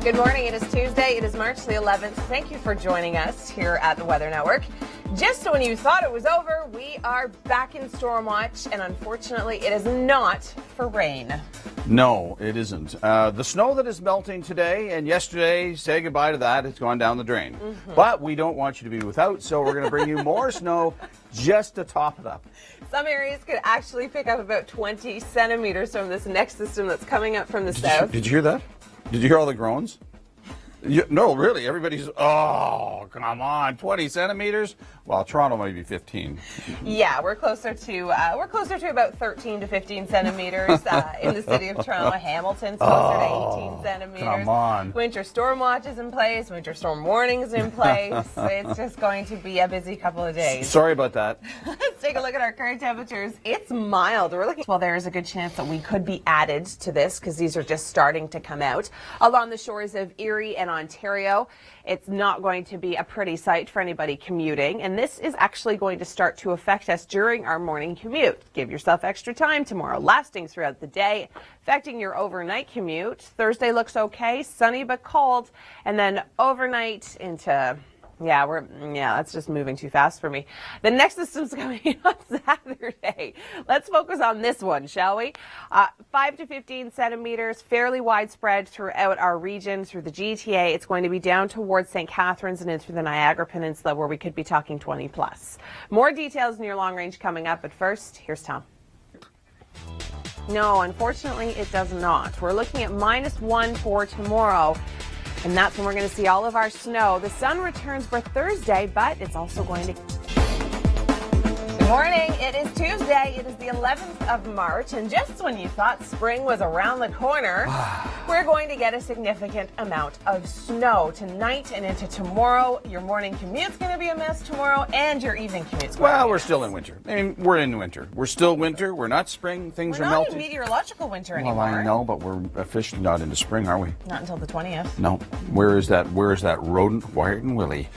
Good morning. It is Tuesday. It is March the 11th. Thank you for joining us here at the Weather Network. Just when you thought it was over, we are back in storm watch, and unfortunately, it is not for rain. No, it isn't. The snow that is melting today and yesterday, say goodbye to that. It's gone down the drain. But we don't want you to be without, so we're going to bring you more snow just to top it up. Some areas could actually pick up about 20 centimeters from this next system that's coming up from the south. Did you hear that? Did you hear all the groans? No, really. Everybody's, oh, come on, 20 centimeters? Well, Toronto might be 15. Yeah, we're closer to about 13 to 15 centimeters in the city of Toronto. Hamilton's closer to 18 centimeters. Come on. Winter storm watch is in place. Winter storm warning is in place. It's just going to be a busy couple of days. Sorry about that. Let's take a look at our current temperatures. It's mild. We're looking. Well, there is a good chance that we could be added to this because these are just starting to come out along the shores of Erie and Ontario. It's not going to be a pretty sight for anybody commuting, and this is actually going to start to affect us during our morning commute. Give yourself extra time tomorrow, lasting throughout the day, affecting your overnight commute. Thursday looks okay, sunny but cold, and then overnight into that's just moving too fast for me. The next system's coming on Saturday. Let's focus on this one, shall we? 5 to 15 centimeters, fairly widespread throughout our region, through the GTA. It's going to be down towards St. Catharines and into the Niagara Peninsula, where we could be talking 20 plus. More details in your long range coming up, but first, here's Tom. No, unfortunately, it does not. We're looking at -1 for tomorrow. And that's when we're going to see all of our snow. The sun returns for Thursday, but it's also going to... Good morning. It is Tuesday. It is the 11th of March. And just when you thought spring was around the corner, we're going to get a significant amount of snow tonight and into tomorrow. Your morning commute's going to be a mess tomorrow, and your evening commute's going to be a mess. We're still in winter. I mean, we're in winter. We're still winter. We're not spring. Things are melting. We're not in meteorological winter anymore. Well, I know, but we're officially not into spring, are we? Not until the 20th. No. Where is that rodent, Wyatt and Willie?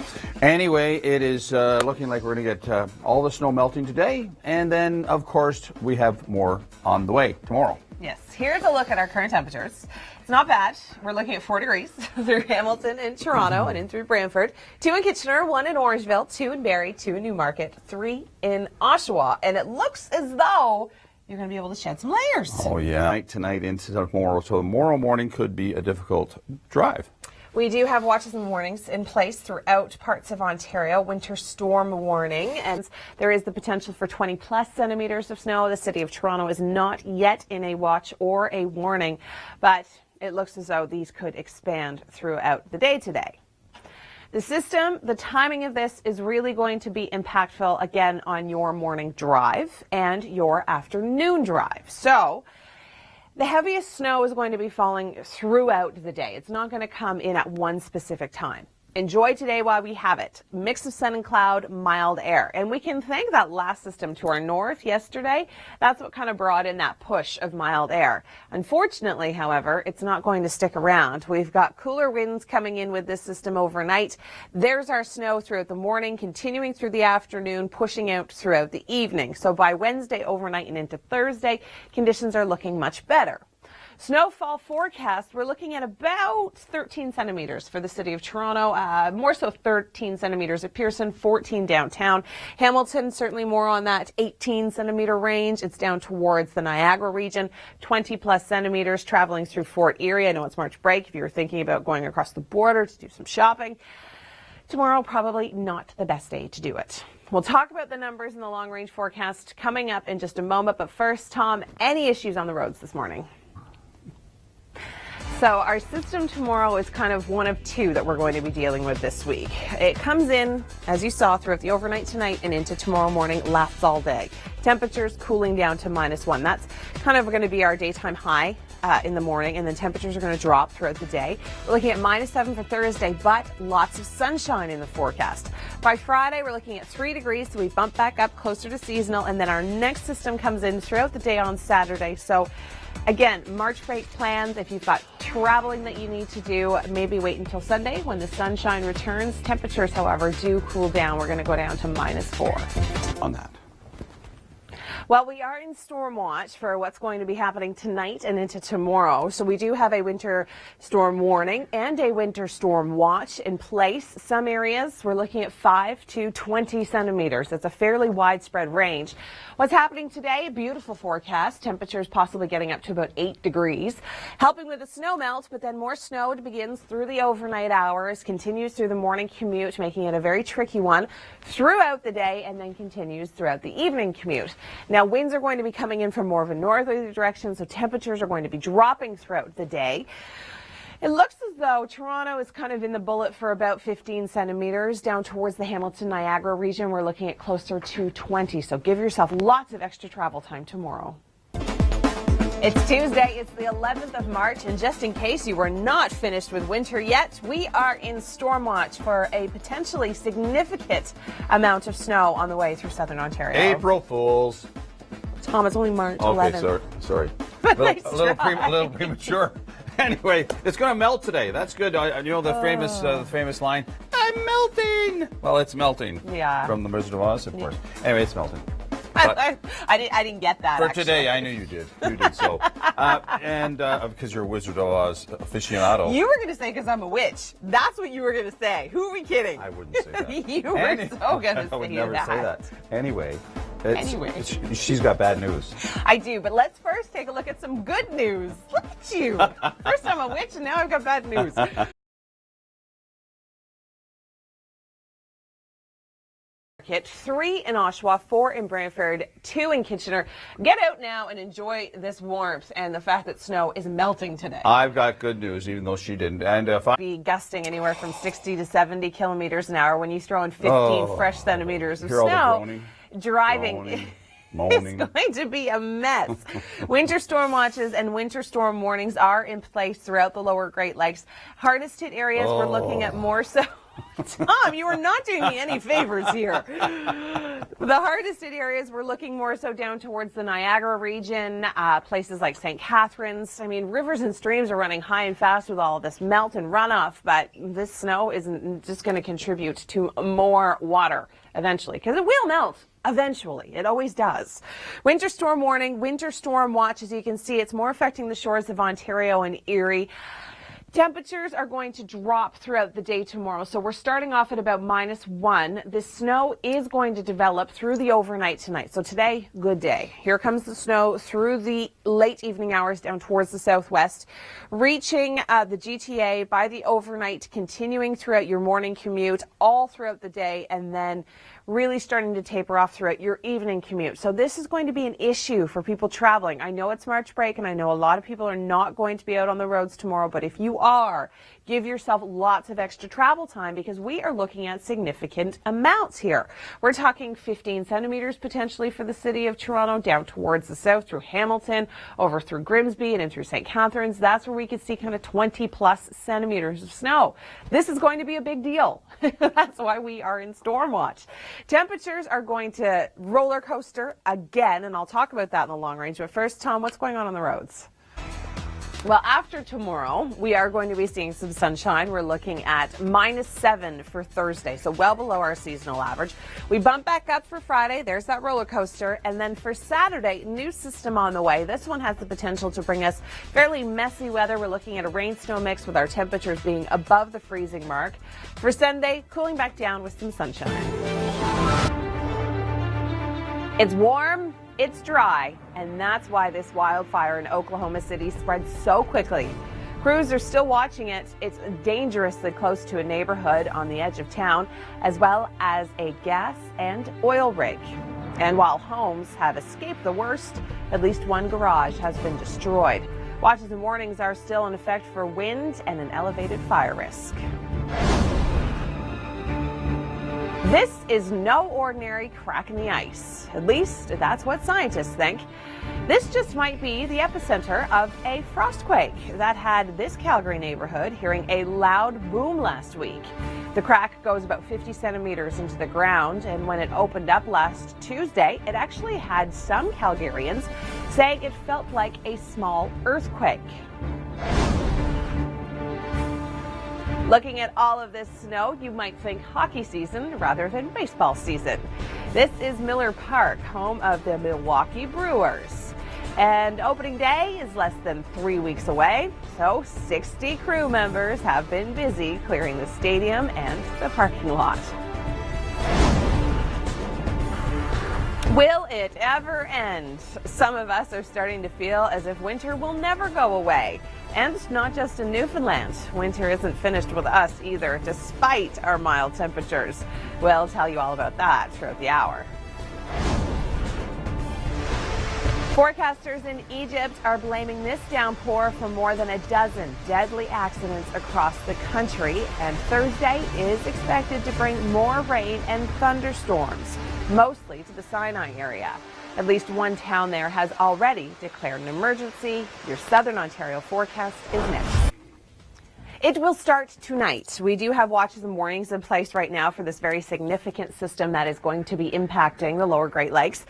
Anyway, it is looking like we're going to get all the snow melting today, and then, of course, we have more on the way tomorrow. Yes. Here's a look at our current temperatures. It's not bad. We're looking at 4 degrees through Hamilton and Toronto and in through Brantford, 2 in Kitchener, 1 in Orangeville, 2 in Barrie, 2 in Newmarket, 3 in Oshawa. And it looks as though you're going to be able to shed some layers. Oh, yeah. Tonight into tomorrow. So tomorrow morning could be a difficult drive. We do have watches and warnings in place throughout parts of Ontario. Winter storm warning, and there is the potential for 20 plus centimeters of snow. The city of Toronto is not yet in a watch or a warning, but it looks as though these could expand throughout the day today. The system, the timing of this is really going to be impactful again on your morning drive and your afternoon drive. So the heaviest snow is going to be falling throughout the day. It's not going to come in at one specific time. Enjoy today while we have it. Mix of sun and cloud, mild air. And we can thank that last system to our north yesterday. That's what kind of brought in that push of mild air. Unfortunately, however, it's not going to stick around. We've got cooler winds coming in with this system overnight. There's our snow throughout the morning, continuing through the afternoon, pushing out throughout the evening. So by Wednesday overnight and into Thursday, conditions are looking much better. Snowfall forecast, we're looking at about 13 centimeters for the city of Toronto, more so 13 centimeters at Pearson, 14 downtown. Hamilton, certainly more on that 18 centimeter range. It's down towards the Niagara region, 20 plus centimeters traveling through Fort Erie. I know it's March break if you were thinking about going across the border to do some shopping. Tomorrow, probably not the best day to do it. We'll talk about the numbers in the long range forecast coming up in just a moment. But first, Tom, any issues on the roads this morning? So our system tomorrow is kind of one of two that we're going to be dealing with this week. It comes in, as you saw, throughout the overnight tonight and into tomorrow morning, lasts all day. Temperatures cooling down to -1. That's kind of going to be our daytime high in the morning, and then temperatures are going to drop throughout the day. We're looking at -7 for Thursday, but lots of sunshine in the forecast. By Friday, we're looking at 3 degrees, so we bump back up closer to seasonal, and then our next system comes in throughout the day on Saturday. So again, March break plans, if you've got traveling that you need to do, maybe wait until Sunday when the sunshine returns. Temperatures, however, do cool down. We're going to go down to -4. On that. Well, we are in storm watch for what's going to be happening tonight and into tomorrow. So we do have a winter storm warning and a winter storm watch in place. Some areas we're looking at 5 to 20 centimeters. It's a fairly widespread range. What's happening today? A beautiful forecast. Temperatures possibly getting up to about 8 degrees. Helping with the snow melt, but then more snow begins through the overnight hours, continues through the morning commute, making it a very tricky one throughout the day, and then continues throughout the evening commute. Now, winds are going to be coming in from more of a northerly direction, so temperatures are going to be dropping throughout the day. It looks as though Toronto is kind of in the bullet for about 15 centimeters. Down towards the Hamilton-Niagara region, we're looking at closer to 20. So give yourself lots of extra travel time tomorrow. It's Tuesday, it's the 11th of March, and just in case you were not finished with winter yet, we are in storm watch for a potentially significant amount of snow on the way through southern Ontario. April Fools. Tom, it's only March 11th. Okay, sorry. Nice A little premature. Anyway, it's going to melt today. That's good. You know the famous line, "I'm melting." Well, it's melting. Yeah. From The Wizard of Oz, of course. Anyway, it's melting. I didn't get that. For actually. today, I knew you did. You did so. And because you're a Wizard of Oz aficionado. You were going to say because I'm a witch. That's what you were going to say. Who are we kidding? I wouldn't say that. You were so going to say that. I would never say that. Anyway. Anyway. She's got bad news. I do, but let's first take a look at some good news. Look at you. First I'm a witch, and now I've got bad news. 3 in Oshawa, 4 in Brantford, 2 in Kitchener. Get out now and enjoy this warmth and the fact that snow is melting today. I've got good news, even though she didn't. And if I be gusting anywhere from 60 to 70 kilometers an hour when you throw in 15 fresh centimeters of hear all the snow. groaning, Driving moaning. It's going to be a mess. Winter storm watches and winter storm warnings are in place throughout the lower Great Lakes. Hardest hit areas we're looking at more so. Tom, you are not doing me any favors here. The hardest hit areas we're looking more so down towards the Niagara region, places like St. Catharines. I mean, rivers and streams are running high and fast with all of this melt and runoff, but this snow isn't just going to contribute to more water eventually, because it will melt. Eventually. It always does. Winter storm warning, winter storm watch. As you can see, it's more affecting the shores of Ontario and Erie. Temperatures are going to drop throughout the day tomorrow. So we're starting off at about -1. The snow is going to develop through the overnight tonight. So today, good day. Here comes the snow through the late evening hours down towards the southwest, reaching the GTA by the overnight, continuing throughout your morning commute, all throughout the day, and then really starting to taper off throughout your evening commute. So this is going to be an issue for people traveling. I know it's March break, and I know a lot of people are not going to be out on the roads tomorrow, but if you are, give yourself lots of extra travel time because we are looking at significant amounts here. We're talking 15 centimeters potentially for the city of Toronto, down towards the south through Hamilton, over through Grimsby and in through St. Catharines. That's where we could see kind of 20 plus centimeters of snow. This is going to be a big deal. That's why we are in storm watch. Temperatures are going to roller coaster again, and I'll talk about that in the long range. But first, Tom, what's going on the roads? Well, after tomorrow, we are going to be seeing some sunshine. We're looking at -7 for Thursday, so well below our seasonal average. We bump back up for Friday. There's that roller coaster. And then for Saturday, new system on the way. This one has the potential to bring us fairly messy weather. We're looking at a rain-snow mix with our temperatures being above the freezing mark. For Sunday, cooling back down with some sunshine. It's warm. It's dry, and that's why this wildfire in Oklahoma City spread so quickly. Crews are still watching it. It's dangerously close to a neighborhood on the edge of town, as well as a gas and oil rig. And while homes have escaped the worst, at least one garage has been destroyed. Watches and warnings are still in effect for wind and an elevated fire risk. This is no ordinary crack in the ice. At least that's what scientists think. This just might be the epicenter of a frostquake that had this Calgary neighborhood hearing a loud boom last week. The crack goes about 50 centimeters into the ground, and when it opened up last Tuesday, it actually had some Calgarians saying it felt like a small earthquake. Looking at all of this snow, you might think hockey season rather than baseball season. This is Miller Park, home of the Milwaukee Brewers. And opening day is less than 3 weeks away, so 60 crew members have been busy clearing the stadium and the parking lot. Will it ever end? Some of us are starting to feel as if winter will never go away. And not just in Newfoundland. Winter isn't finished with us either, despite our mild temperatures. We'll tell you all about that throughout the hour. Forecasters in Egypt are blaming this downpour for more than a dozen deadly accidents across the country, and Thursday is expected to bring more rain and thunderstorms, mostly to the Sinai area. At least one town there has already declared an emergency. Your Southern Ontario forecast is next. It will start tonight. We do have watches and warnings in place right now for this very significant system that is going to be impacting the lower Great Lakes.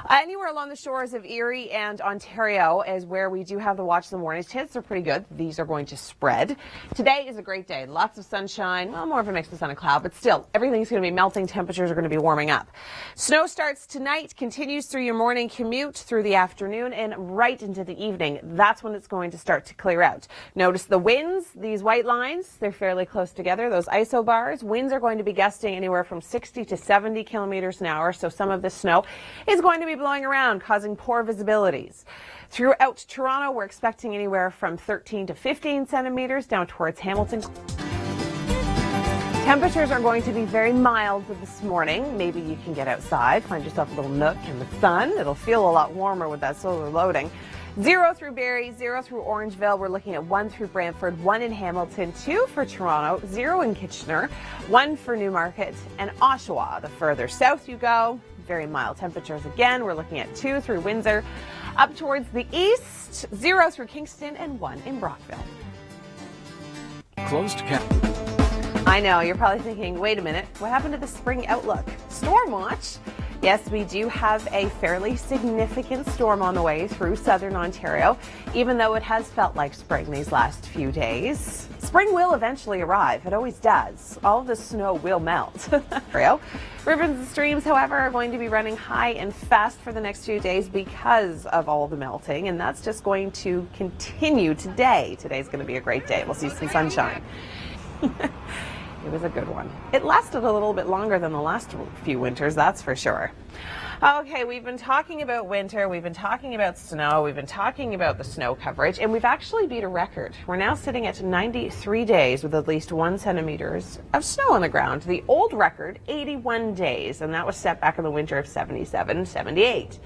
Anywhere along the shores of Erie and Ontario is where we do have the watches and warnings. Chances are pretty good these are going to spread. Today is a great day. Lots of sunshine, well, more of a mix of sun and cloud, but still, everything's going to be melting. Temperatures are going to be warming up. Snow starts tonight, continues through your morning commute, through the afternoon, and right into the evening. That's when it's going to start to clear out. Notice the winds, these white lines, they're fairly close together. Those isobars, winds are going to be gusting anywhere from 60 to 70 kilometers an hour, so some of this snow is going to be blowing around, causing poor visibilities. Throughout Toronto, we're expecting anywhere from 13 to 15 centimeters down towards Hamilton. Temperatures are going to be very mild this morning. Maybe you can get outside, find yourself a little nook in the sun. It'll feel a lot warmer with that solar loading. 0 through Barrie, 0 through Orangeville. We're looking at 1 through Brantford, 1 in Hamilton, 2 for Toronto, 0 in Kitchener, 1 for Newmarket, and Oshawa. The further south you go, very mild temperatures again. We're looking at 2 through Windsor. Up towards the east, 0 through Kingston, and 1 in Brockville. Closed cap. I know, you're probably thinking, wait a minute, what happened to the spring outlook? Storm watch? Yes, we do have a fairly significant storm on the way through southern Ontario, even though it has felt like spring these last few days. Spring will eventually arrive. It always does. All of the snow will melt. Rivers and streams, however, are going to be running high and fast for the next few days because of all the melting, and that's just going to continue today. Today's going to be a great day. We'll see some sunshine. It was a good one. It lasted a little bit longer than the last few winters, that's for sure. Okay, we've been talking about winter, we've been talking about snow, we've been talking about the snow coverage, and we've actually beat a record. We're now sitting at 93 days with at least 1 centimeter of snow on the ground. The old record, 81 days, and that was set back in the winter of 77, 78.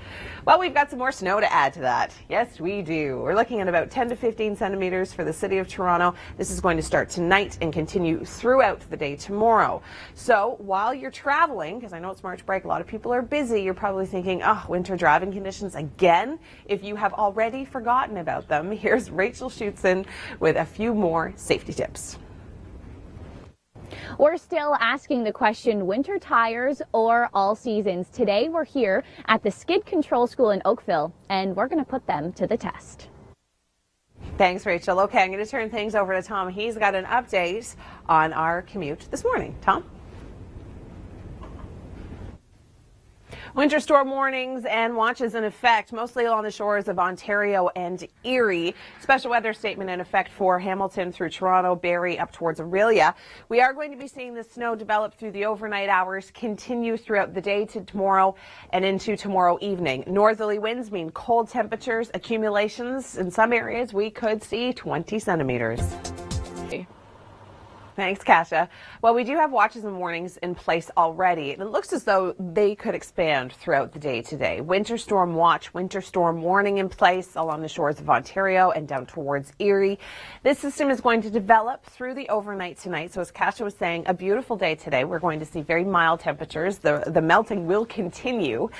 Well, we've got some more snow to add to that. Yes, we do. We're looking at about 10 to 15 centimeters for the city of Toronto. This is going to start tonight and continue throughout the day tomorrow. So while you're traveling, because I know it's March break, a lot of people are busy, you're probably thinking, oh, winter driving conditions again. If you have already forgotten about them, here's Rachel Schutzen with a few more safety tips. We're still asking the question, winter tires or all seasons? Today we're here at the Skid Control School in Oakville, and we're going to put them to the test. Thanks, Rachel. Okay, I'm going to turn things over to Tom. He's got an update on our commute this morning. Tom? Winter storm warnings and watches in effect, mostly along the shores of Ontario and Erie. Special weather statement in effect for Hamilton through Toronto, Barrie, up towards Aurelia. We are going to be seeing the snow develop through the overnight hours, continue throughout the day to tomorrow and into tomorrow evening. Northerly winds mean cold temperatures, accumulations. In some areas, we could see 20 centimeters. Thanks, Kasia. Well, we do have watches and warnings in place already, and it looks as though they could expand throughout the day today. Winter storm watch, winter storm warning in place along the shores of Ontario and down towards Erie. This system is going to develop through the overnight tonight. So as Kasia was saying, a beautiful day today. We're going to see very mild temperatures. The melting will continue.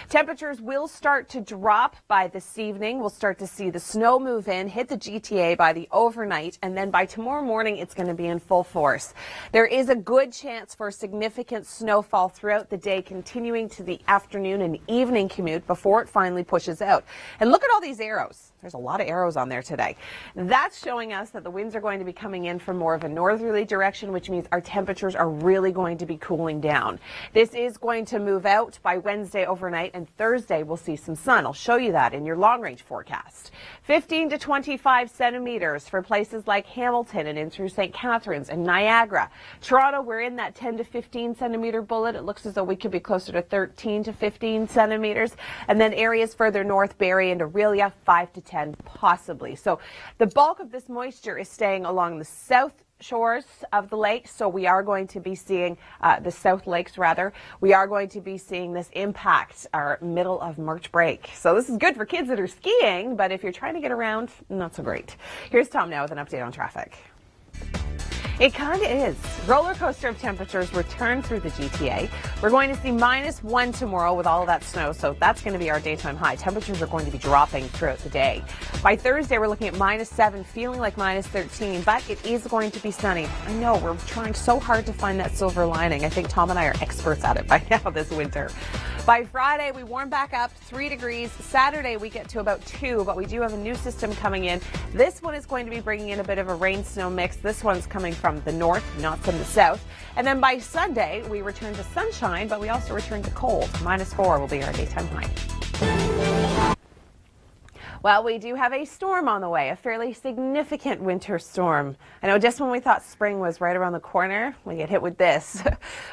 Temperatures will start to drop by this evening. We'll start to see the snow move in, hit the GTA by the overnight, and then by tomorrow morning, it's going to be in full force. There is a good chance for significant snowfall throughout the day, continuing to the afternoon and evening commute before it finally pushes out. And look at all these arrows. There's a lot of arrows on there today. That's showing us that the winds are going to be coming in from more of a northerly direction, which means our temperatures are really going to be cooling down. This is going to move out by Wednesday overnight, and Thursday we'll see some sun. I'll show you that in your long-range forecast. 15 to 25 centimeters for places like Hamilton and in through St. Catharines and Niagara. Toronto, we're in that 10 to 15 centimeter bullet. It looks as though we could be closer to 13 to 15 centimeters. And then areas further north, Barrie and Aurelia, 5 to 10 possibly. So the bulk of this moisture is staying along the south shores of the lake, so we are going to be seeing the South Lakes rather. We are going to be seeing this impact our middle of March break. So this is good for kids that are skiing, but if you're trying to get around, not so great. Here's Tom now with an update on traffic. It kind of is. Roller coaster of temperatures return through the GTA. We're going to see -1 tomorrow with all of that snow, so that's going to be our daytime high. Temperatures are going to be dropping throughout the day. By Thursday, we're looking at -7, feeling like -13, but it is going to be sunny. I know, we're trying so hard to find that silver lining. I think Tom and I are experts at it by now this winter. By Friday, we warm back up 3 degrees. Saturday, we get to about 2, but we do have a new system coming in. This one is going to be bringing in a bit of a rain-snow mix. This one's coming from the north, not from the south. And then by Sunday, we return to sunshine, but we also return to cold. -4 will be our daytime high. Well, we do have a storm on the way, a fairly significant winter storm. I know just when we thought spring was right around the corner, we get hit with this.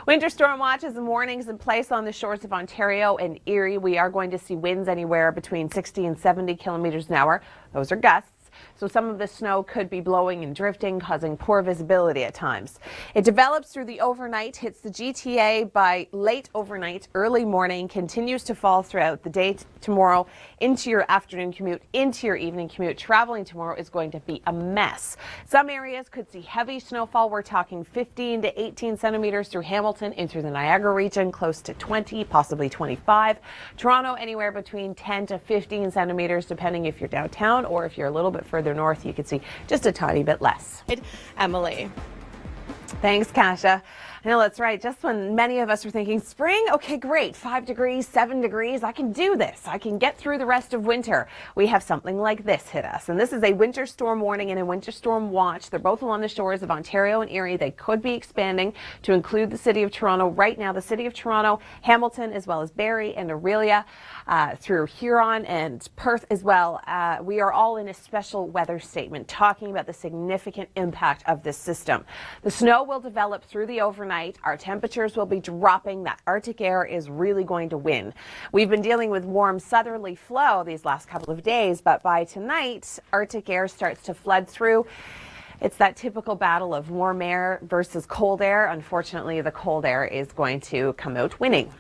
Winter storm watches and warnings in place on the shores of Ontario and Erie. We are going to see winds anywhere between 60 and 70 kilometers an hour. Those are gusts. So some of the snow could be blowing and drifting, causing poor visibility at times. It develops through the overnight, hits the GTA by late overnight, early morning, continues to fall throughout the day tomorrow, into your afternoon commute, into your evening commute. Traveling tomorrow is going to be a mess. Some areas could see heavy snowfall. We're talking 15 to 18 centimeters through Hamilton, in through the Niagara region, close to 20, possibly 25. Toronto, anywhere between 10 to 15 centimeters, depending if you're downtown or if you're a little bit further north, you can see just a tiny bit less. Emily. Thanks, Kasha. I know that's right. Just when many of us are thinking spring, okay, great, 5 degrees, 7 degrees, I can do this. I can get through the rest of winter. We have something like this hit us. And this is a winter storm warning and a winter storm watch. They're both along the shores of Ontario and Erie. They could be expanding to include the city of Toronto. Right now, the city of Toronto, Hamilton, as well as Barrie and Aurelia, through Huron and Perth as well. We are all in a special weather statement talking about the significant impact of this system. The snow will develop through the overnight. Our temperatures will be dropping. That Arctic air is really going to win. We've been dealing with warm southerly flow these last couple of days, but by tonight, Arctic air starts to flood through. It's that typical battle of warm air versus cold air. Unfortunately, the cold air is going to come out winning.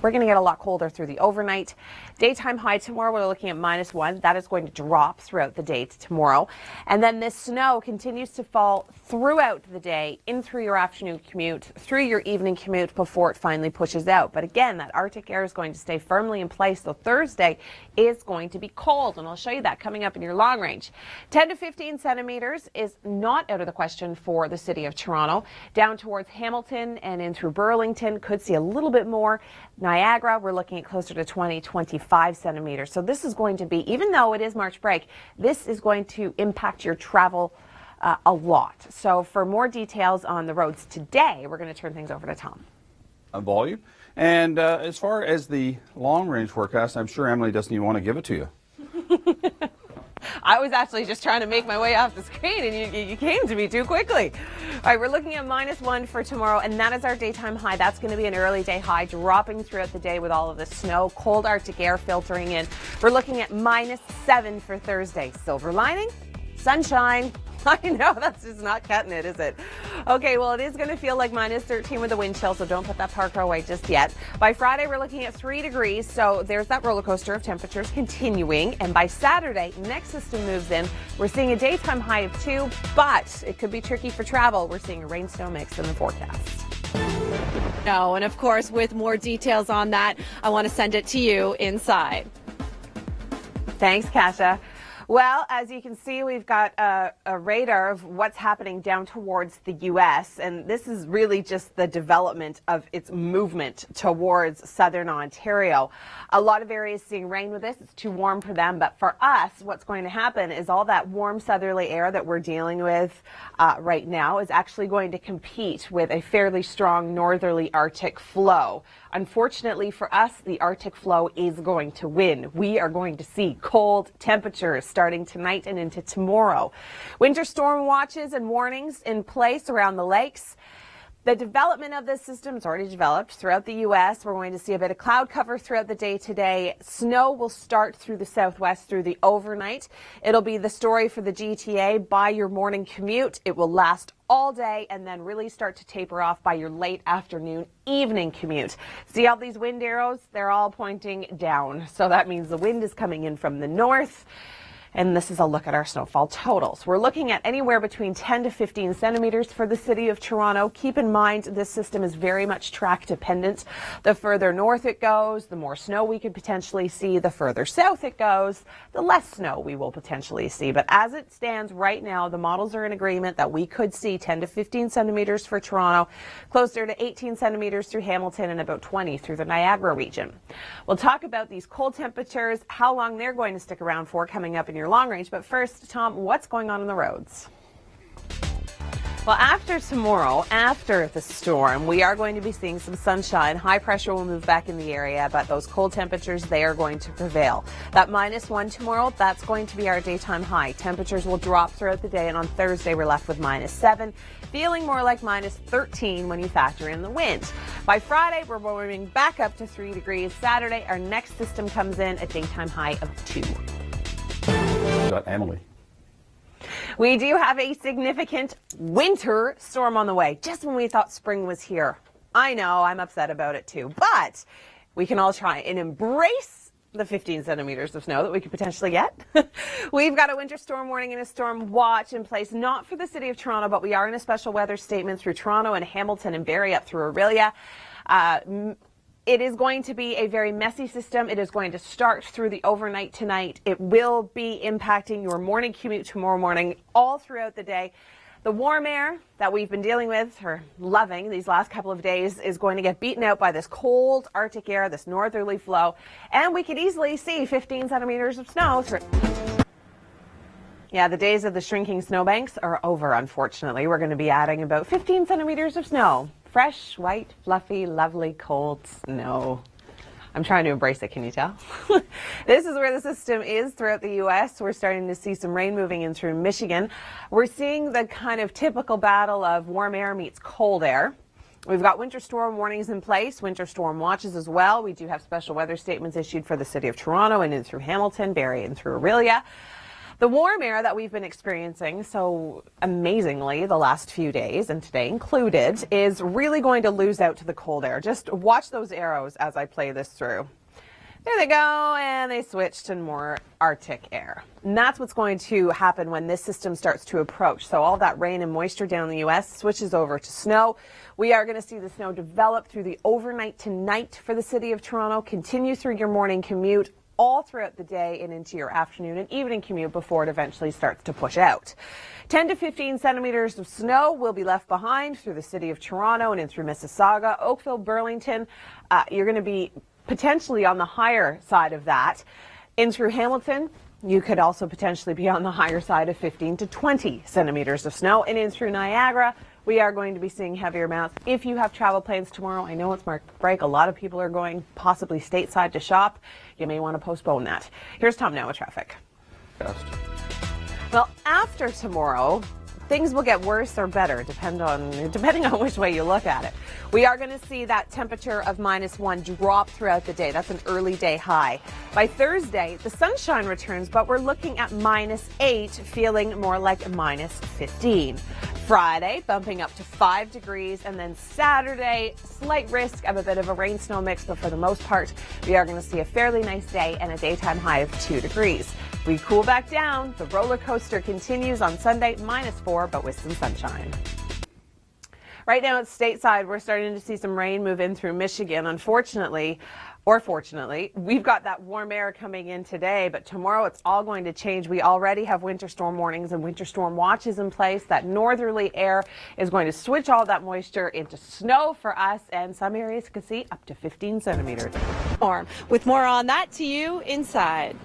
We're going to get a lot colder through the overnight. Daytime high tomorrow, we're looking at -1. That is going to drop throughout the day tomorrow. And then this snow continues to fall throughout the day, in through your afternoon commute, through your evening commute before it finally pushes out. But again, that Arctic air is going to stay firmly in place. So Thursday is going to be cold. And I'll show you that coming up in your long range. 10 to 15 centimeters is not out of the question for the city of Toronto. Down towards Hamilton and in through Burlington, could see a little bit more. Niagara, we're looking at closer to 20, 25 centimeters. So this is going to be, even though it is March break, this is going to impact your travel a lot. So for more details on the roads today, we're going to turn things over to Tom. Volume. And as far as the long-range forecast, I'm sure Emily doesn't even want to give it to you. I was actually just trying to make my way off the screen, and you came to me too quickly. All right, we're looking at -1 for tomorrow, and that is our daytime high. That's going to be an early day high, dropping throughout the day with all of the snow, cold Arctic air filtering in. We're looking at -7 for Thursday. Silver lining, sunshine. I know, that's just not cutting it, is it? Okay, well, it is going to feel like -13 with a wind chill, so don't put that parka away just yet. By Friday, we're looking at 3 degrees, so there's that roller coaster of temperatures continuing. And by Saturday, next system moves in. We're seeing a daytime high of 2, but it could be tricky for travel. We're seeing a rain-snow mix in the forecast. No, and of course, with more details on that, I want to send it to you inside. Thanks, Kasha. Well, as you can see, we've got a radar of what's happening down towards the U.S., and this is really just the development of its movement towards southern Ontario. A lot of areas seeing rain with this. It's too warm for them, but for us, what's going to happen is all that warm southerly air that we're dealing with right now is actually going to compete with a fairly strong northerly Arctic flow. Unfortunately for us, the Arctic flow is going to win. We are going to see cold temperatures starting tonight and into tomorrow. Winter storm watches and warnings in place around the lakes. The development of this system is already developed throughout the U.S. We're going to see a bit of cloud cover throughout the day today. Snow will start through the southwest through the overnight. It'll be the story for the GTA by your morning commute. It will last all day and then really start to taper off by your late afternoon, evening commute. See all these wind arrows? They're all pointing down. So that means the wind is coming in from the north. And this is a look at our snowfall totals. We're looking at anywhere between 10 to 15 centimeters for the city of Toronto. Keep in mind, this system is very much track dependent. The further north it goes, the more snow we could potentially see. The further south it goes, the less snow we will potentially see. But as it stands right now, the models are in agreement that we could see 10 to 15 centimeters for Toronto, closer to 18 centimeters through Hamilton, and about 20 through the Niagara region. We'll talk about these cold temperatures, how long they're going to stick around for coming up in your long range. But first, Tom, what's going on the roads? Well, after tomorrow, after the storm, we are going to be seeing some sunshine. High pressure will move back in the area, but those cold temperatures, they are going to prevail. That -1 tomorrow, that's going to be our daytime high. Temperatures will drop throughout the day, and on Thursday, we're left with -7, feeling more like -13 when you factor in the wind. By Friday, we're warming back up to 3 degrees. Saturday, our next system comes in at daytime high of 2. Got Emily. We do have a significant winter storm on the way, just when we thought spring was here. I know, I'm upset about it too, but we can all try and embrace the 15 centimeters of snow that we could potentially get. We've got a winter storm warning and a storm watch in place, not for the city of Toronto, but we are in a special weather statement through Toronto and Hamilton and Barrie up through Orillia. It is going to be a very messy system. It is going to start through the overnight tonight. It will be impacting your morning commute tomorrow morning all throughout the day. The warm air that we've been dealing with or loving these last couple of days is going to get beaten out by this cold Arctic air, this northerly flow, and we could easily see 15 centimeters of snow through. Yeah, the days of the shrinking snowbanks are over, unfortunately. We're going to be adding about 15 centimeters of snow. Fresh, white, fluffy, lovely, cold snow. I'm trying to embrace it, can you tell? This is where the system is throughout the U.S. We're starting to see some rain moving in through Michigan. We're seeing the kind of typical battle of warm air meets cold air. We've got winter storm warnings in place, winter storm watches as well. We do have special weather statements issued for the city of Toronto and in through Hamilton, Barrie, and through Orillia. The warm air that we've been experiencing so amazingly the last few days, and today included, is really going to lose out to the cold air. Just watch those arrows as I play this through. There they go, and they switch to more Arctic air. And that's what's going to happen when this system starts to approach. So all that rain and moisture down in the U.S. switches over to snow. We are going to see the snow develop through the overnight tonight for the city of Toronto, continue through your morning commute, all throughout the day and into your afternoon and evening commute before it eventually starts to push out. 10 to 15 centimeters of snow will be left behind through the city of Toronto and in through Mississauga, Oakville, Burlington. You're going to be potentially on the higher side of that. In through Hamilton, you could also potentially be on the higher side of 15 to 20 centimeters of snow. And in through Niagara, we are going to be seeing heavier amounts. If you have travel plans tomorrow, I know it's market break. A lot of people are going possibly stateside to shop. You may want to postpone that. Here's Tom now with traffic. Well, after tomorrow, things will get worse or better, depending on which way you look at it. We are going to see that temperature of -1 drop throughout the day. That's an early day high. By Thursday, the sunshine returns, but we're looking at -8, feeling more like -15. Friday, bumping up to 5 degrees, and then Saturday, slight risk of a bit of a rain-snow mix, but for the most part, we are going to see a fairly nice day and a daytime high of 2 degrees. We cool back down. The roller coaster continues on Sunday, -4, but with some sunshine. Right now at stateside, we're starting to see some rain move in through Michigan. Unfortunately, or fortunately, we've got that warm air coming in today, but tomorrow it's all going to change. We already have winter storm warnings and winter storm watches in place. That northerly air is going to switch all that moisture into snow for us, and some areas could see up to 15 centimeters. With more on that to you inside.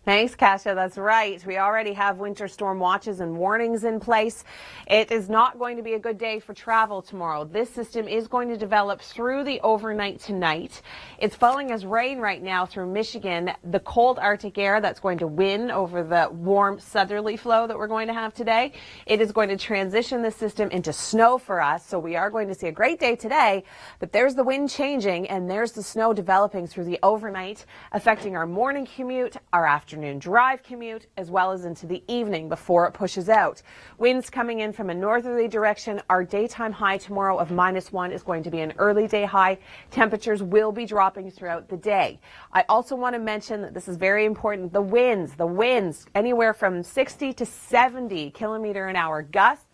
Thanks, Kasia. That's right. We already have winter storm watches and warnings in place. It is not going to be a good day for travel tomorrow. This system is going to develop through the overnight tonight. It's falling as rain right now through Michigan. The cold Arctic air that's going to win over the warm southerly flow that we're going to have today. It is going to transition the system into snow for us. So we are going to see a great day today, but there's the wind changing and there's the snow developing through the overnight, affecting our morning commute, our afternoon drive commute, as well as into the evening before it pushes out. Winds coming in from a northerly direction. Our daytime high tomorrow of -1 is going to be an early day high. Temperatures will be dropping throughout the day. I also want to mention that this is very important. The winds anywhere from 60 to 70 kilometer an hour gusts.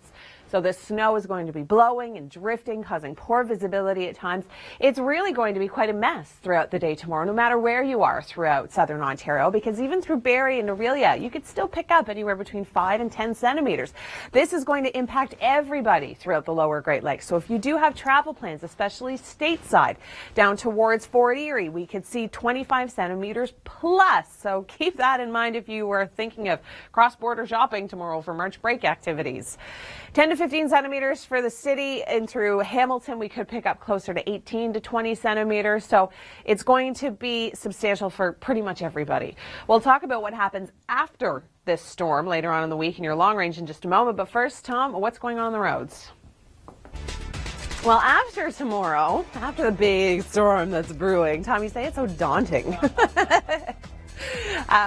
So the snow is going to be blowing and drifting, causing poor visibility at times. It's really going to be quite a mess throughout the day tomorrow, no matter where you are throughout southern Ontario, because even through Barrie and Orillia, you could still pick up anywhere between 5 and 10 centimeters. This is going to impact everybody throughout the lower Great Lakes. So if you do have travel plans, especially stateside, down towards Fort Erie, we could see 25 centimeters plus. So keep that in mind if you were thinking of cross-border shopping tomorrow for March break activities. 10 to 15 centimeters for the city, and through Hamilton we could pick up closer to 18 to 20 centimeters. So it's going to be substantial for pretty much everybody. We'll talk about what happens after this storm later on in the week in your long range in just a moment. But first, Tom, what's going on the roads? Well, after tomorrow, after the big storm that's brewing, Tom, you say it's so daunting.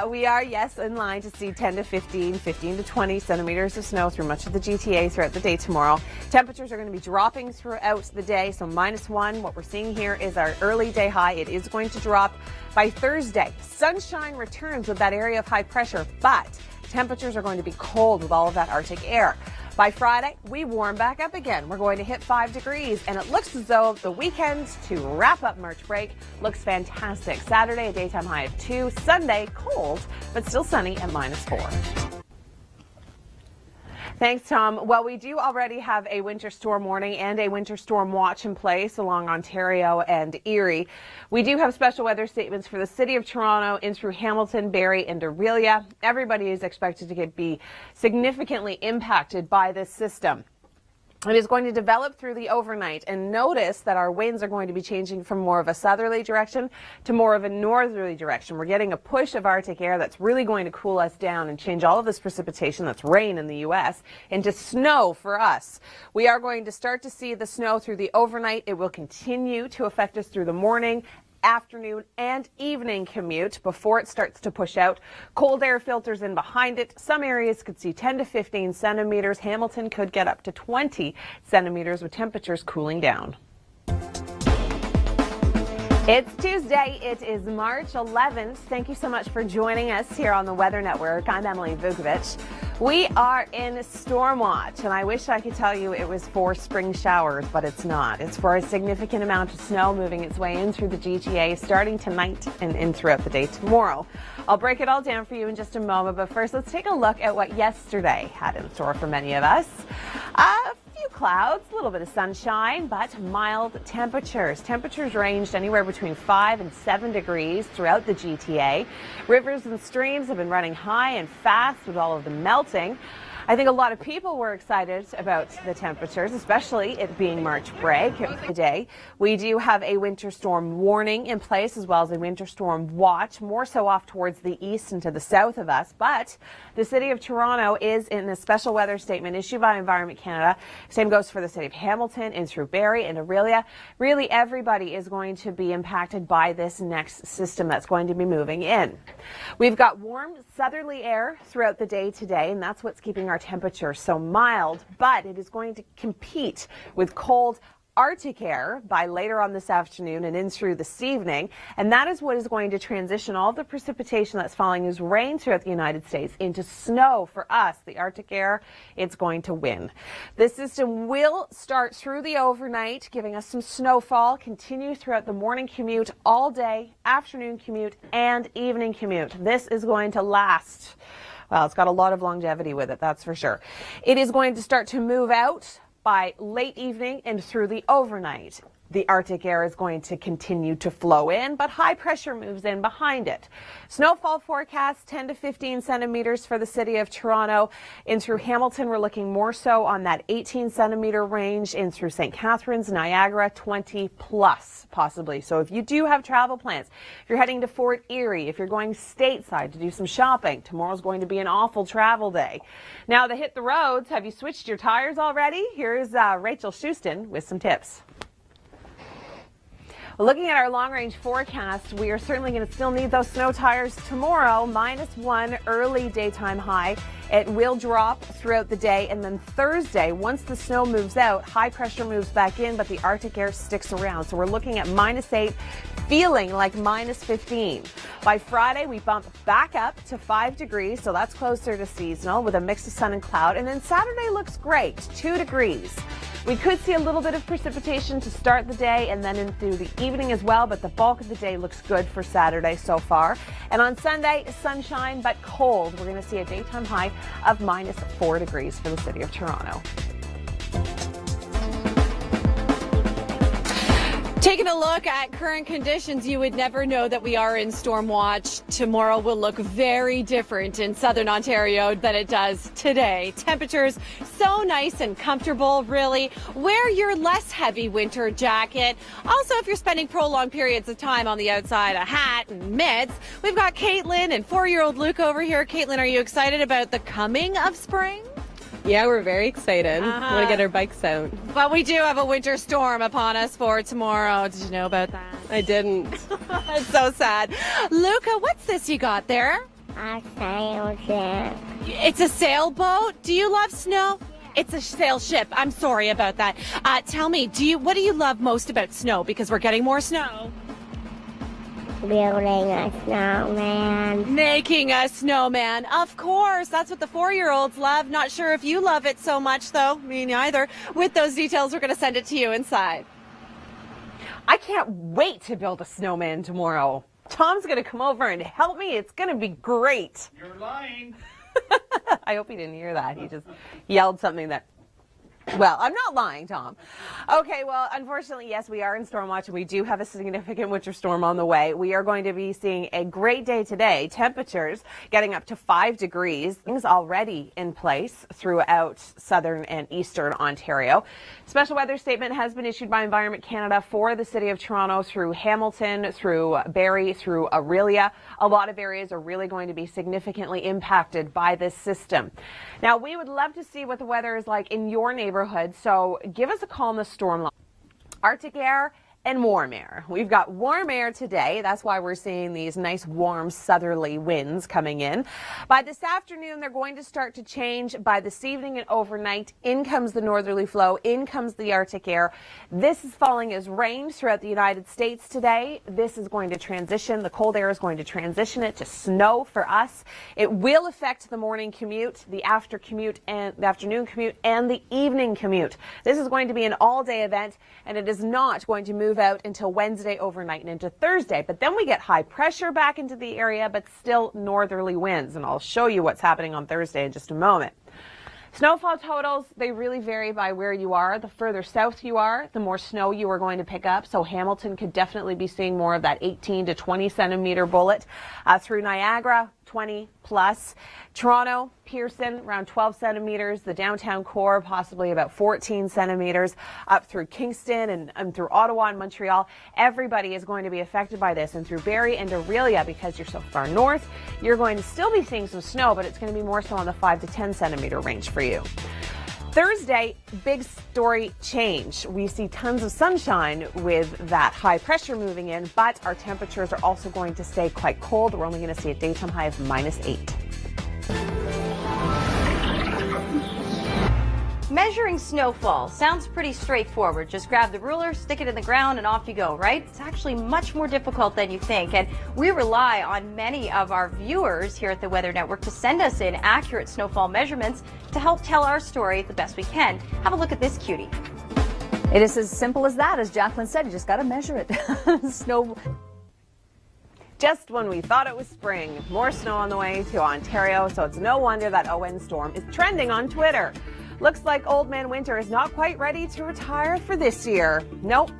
We are, yes, in line to see 10 to 15 to 20 centimeters of snow through much of the GTA throughout the day tomorrow. Temperatures are going to be dropping throughout the day, so -1. What we're seeing here is our early day high. It is going to drop by Thursday. Sunshine returns with that area of high pressure, but temperatures are going to be cold with all of that Arctic air. By Friday, we warm back up again. We're going to hit 5 degrees, and it looks as though the weekend to wrap up March break looks fantastic. Saturday, a daytime high of 2. Sunday, cold, but still sunny at -4. Thanks, Tom. Well, we do already have a winter storm warning and a winter storm watch in place along Ontario and Erie. We do have special weather statements for the city of Toronto in through Hamilton, Barrie, and Orillia. Everybody is expected to be significantly impacted by this system. It is going to develop through the overnight, and notice that our winds are going to be changing from more of a southerly direction to more of a northerly direction. We're getting a push of Arctic air that's really going to cool us down and change all of this precipitation that's rain in the U.S. into snow for us. We are going to start to see the snow through the overnight. It will continue to affect us through the morning, afternoon, and evening commute before it starts to push out. Cold air filters in behind it. Some areas could see 10 to 15 centimeters. Hamilton could get up to 20 centimeters with temperatures cooling down. It's Tuesday. It is March 11th. Thank you so much for joining us here on the Weather Network. I'm Emily Vukovic. We are in storm watch, and I wish I could tell you it was for spring showers, but it's not. It's for a significant amount of snow moving its way in through the GTA starting tonight and in throughout the day tomorrow. I'll break it all down for you in just a moment, but first let's take a look at what yesterday had in store for many of us. A few clouds, a little bit of sunshine, but mild temperatures. Temperatures ranged anywhere between 5 and 7 degrees throughout the GTA. Rivers and streams have been running high and fast with all of the melting. I think a lot of people were excited about the temperatures, especially it being March break today. We do have a winter storm warning in place, as well as a winter storm watch, more so off towards the east and to the south of us. But the city of Toronto is in a special weather statement issued by Environment Canada. Same goes for the city of Hamilton and through Barrie and Orillia. Really, everybody is going to be impacted by this next system that's going to be moving in. We've got warm southerly air throughout the day today, and that's what's keeping our temperature so mild, but it is going to compete with cold Arctic air by later on this afternoon and in through this evening, and that is what is going to transition all the precipitation that's falling as rain throughout the United States into snow for us. The Arctic air, it's going to win. This system will start through the overnight, giving us some snowfall, continue throughout the morning commute all day, afternoon commute, and evening commute. This is going to last. Well, it's got a lot of longevity with it, that's for sure. It is going to start to move out by late evening and through the overnight. The Arctic air is going to continue to flow in, but high pressure moves in behind it. Snowfall forecast 10 to 15 centimeters for the city of Toronto. In through Hamilton, we're looking more so on that 18 centimeter range. In through St. Catharines, Niagara, 20 plus possibly. So if you do have travel plans, if you're heading to Fort Erie, if you're going stateside to do some shopping, tomorrow's going to be an awful travel day. Now to hit the roads, have you switched your tires already? Here's Rachel Schustin with some tips. Looking at our long-range forecast, we are certainly going to still need those snow tires tomorrow. -1 early daytime high. It will drop throughout the day, and then Thursday, once the snow moves out, high pressure moves back in, but the Arctic air sticks around. So we're looking at -8, feeling like -15. By Friday, we bump back up to 5 degrees, so that's closer to seasonal with a mix of sun and cloud. And then Saturday looks great, 2 degrees. We could see a little bit of precipitation to start the day and then into the evening as well, but the bulk of the day looks good for Saturday so far. And on Sunday, sunshine but cold. We're going to see a daytime high of -4 degrees for the city of Toronto. Taking a look at current conditions, you would never know that we are in storm watch. Tomorrow will look very different in southern Ontario than it does today. Temperatures so nice and comfortable, really. Wear your less heavy winter jacket. Also, if you're spending prolonged periods of time on the outside, a hat and mitts. We've got Caitlin and 4-year-old Luke over here. Caitlin, are you excited about the coming of spring? Yeah, we're very excited. We want to get our bikes out. But we do have a winter storm upon us for tomorrow. Did you know about that? I didn't. It's so sad. Luca, what's this you got there? A sailship. It's a sailboat? Do you love snow? It's a sail ship. I'm sorry about that. Tell me, what do you love most about snow? Because we're getting more snow. Building a snowman. Making a snowman. Of course. That's what the 4-year-olds love. Not sure if you love it so much, though. Me neither. With those details, we're going to send it to you inside. I can't wait to build a snowman tomorrow. Tom's going to come over and help me. It's going to be great. You're lying. I hope he didn't hear that. He just yelled something that... Well, I'm not lying, Tom. Okay, well, unfortunately, yes, we are in storm watch, and we do have a significant winter storm on the way. We are going to be seeing a great day today. Temperatures getting up to 5 degrees. Things already in place throughout southern and eastern Ontario. Special weather statement has been issued by Environment Canada for the city of Toronto through Hamilton, through Barrie, through Aurelia. A lot of areas are really going to be significantly impacted by this system. Now, we would love to see what the weather is like in your neighborhood, so give us a call on the storm line. Arctic air and warm air. We've got warm air today. That's why we're seeing these nice warm southerly winds coming in. By this afternoon, they're going to start to change. By this evening and overnight, in comes the northerly flow, in comes the Arctic air. This is falling as rain throughout the United States today. This is going to transition. The cold air is going to transition it to snow for us. It will affect the morning commute, the afternoon commute, and the evening commute. This is going to be an all-day event, and it is not going to move out until Wednesday overnight and into Thursday. But then we get high pressure back into the area, but still northerly winds. And I'll show you what's happening on Thursday in just a moment. Snowfall totals, they really vary by where you are. The further south you are, the more snow you are going to pick up. So Hamilton could definitely be seeing more of that 18 to 20 centimeter bullet. Through Niagara, 20 plus. Toronto, Pearson, around 12 centimeters. The downtown core, possibly about 14 centimeters. Up through Kingston and through Ottawa and Montreal. Everybody is going to be affected by this. And through Barrie and Aurelia, because you're so far north, you're going to still be seeing some snow, but it's going to be more so on the 5 to 10 centimeter range for you. Thursday, big story change. We see tons of sunshine with that high pressure moving in, but our temperatures are also going to stay quite cold. We're only going to see a daytime high of -8. Measuring snowfall sounds pretty straightforward. Just grab the ruler, stick it in the ground, and off you go, right? It's actually much more difficult than you think, and we rely on many of our viewers here at the Weather Network to send us in accurate snowfall measurements to help tell our story the best we can. Have a look at this cutie. It is as simple as that. As Jacqueline said, you just got to measure it. Snow. Just when we thought it was spring, more snow on the way to Ontario, so it's no wonder that ON storm is trending on Twitter. Looks like Old Man Winter is not quite ready to retire for this year. Nope,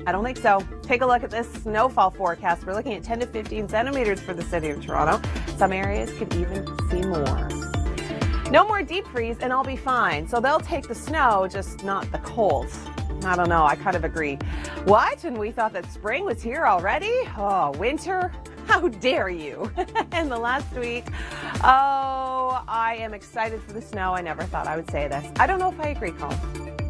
I don't think so. Take a look at this snowfall forecast. We're looking at 10 to 15 centimeters for the city of Toronto. Some areas could even see more. No more deep freeze and I'll be fine. So they'll take the snow, just not the cold. I don't know, I kind of agree. What? And we thought that spring was here already? Oh, winter? How dare you? In the last week, oh, I am excited for the snow. I never thought I would say this. I don't know if I agree, Colin.